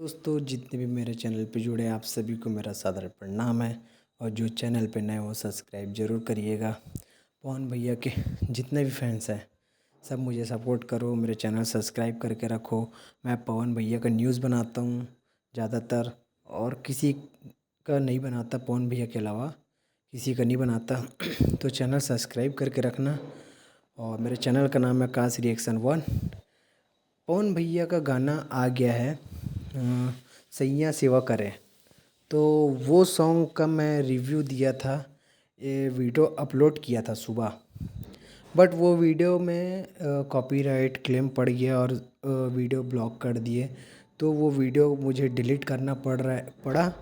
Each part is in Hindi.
दोस्तों जितने भी मेरे चैनल पे जुड़े हैं आप सभी को मेरा सादर प्रणाम है। और जो चैनल पे नए हो सब्सक्राइब ज़रूर करिएगा। पवन भैया के जितने भी फैंस हैं सब मुझे सपोर्ट करो, मेरे चैनल सब्सक्राइब करके रखो। मैं पवन भैया का न्यूज़ बनाता हूँ ज़्यादातर, और किसी का नहीं बनाता, पवन भैया के अलावा किसी का नहीं बनाता। तो चैनल सब्सक्राइब करके रखना। और मेरे चैनल का नाम है आकाश रिएक्शन 1। पवन भैया का गाना आ गया है सैयां सेवा करे, तो वो सॉन्ग का मैं रिव्यू दिया था, ये वीडियो अपलोड किया था सुबह। बट वो वीडियो में कॉपीराइट क्लेम पड़ गया और वीडियो ब्लॉक कर दिए। तो वो वीडियो मुझे डिलीट करना पड़ा।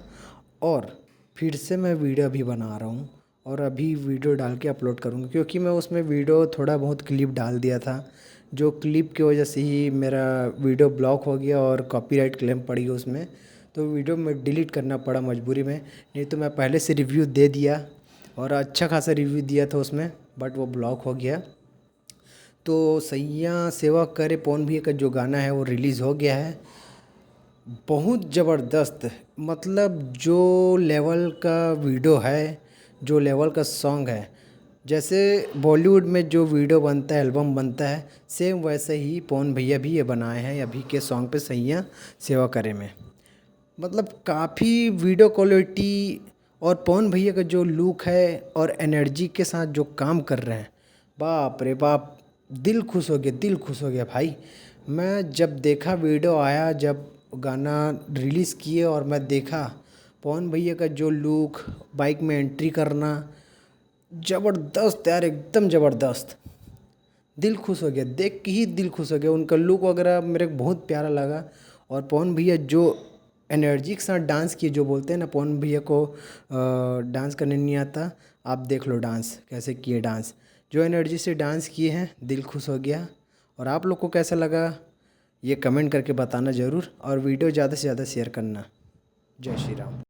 और फिर से मैं वीडियो अभी बना रहा हूँ और अभी वीडियो डाल के अपलोड करूँगा, क्योंकि मैं उसमें वीडियो थोड़ा बहुत क्लिप डाल दिया था, जो क्लिप की वजह से ही मेरा वीडियो ब्लॉक हो गया और कॉपीराइट क्लेम पड़ गया उसमें। तो वीडियो में डिलीट करना पड़ा मजबूरी में, नहीं तो मैं पहले से रिव्यू दे दिया और अच्छा खासा रिव्यू दिया था उसमें, बट वो ब्लॉक हो गया। तो सैयां सेवा करे पवन भैया का जो गाना है वो रिलीज़ हो गया है। बहुत ज़बरदस्त, मतलब जो लेवल का वीडियो है, जो लेवल का सॉन्ग है, जैसे बॉलीवुड में जो वीडियो बनता है, एल्बम बनता है, सेम वैसे ही पवन भैया भी ये बनाए हैं अभी के सॉन्ग पे सैयां सेवा करे में। मतलब काफ़ी वीडियो क्वालिटी और पवन भैया का जो लुक है और एनर्जी के साथ जो काम कर रहे हैं, बाप रे बाप, दिल खुश हो गया, दिल खुश हो गया भाई। मैं जब देखा वीडियो आया, जब गाना रिलीज़ किए और मैं देखा पवन भैया का जो लुक, बाइक में एंट्री करना, ज़बरदस्त यार, एकदम ज़बरदस्त। दिल खुश हो गया, देख के ही दिल खुश हो गया। उनका लुक वगैरह मेरे को बहुत प्यारा लगा। और पवन भैया जो एनर्जी के साथ डांस किए, जो बोलते हैं ना पवन भैया को डांस करने नहीं आता, आप देख लो डांस कैसे किए, डांस जो एनर्जी से डांस किए हैं, दिल खुश हो गया। और आप लोग को कैसा लगा ये कमेंट करके बताना ज़रूर, और वीडियो ज़्यादा से ज़्यादा शेयर करना। जय श्री राम।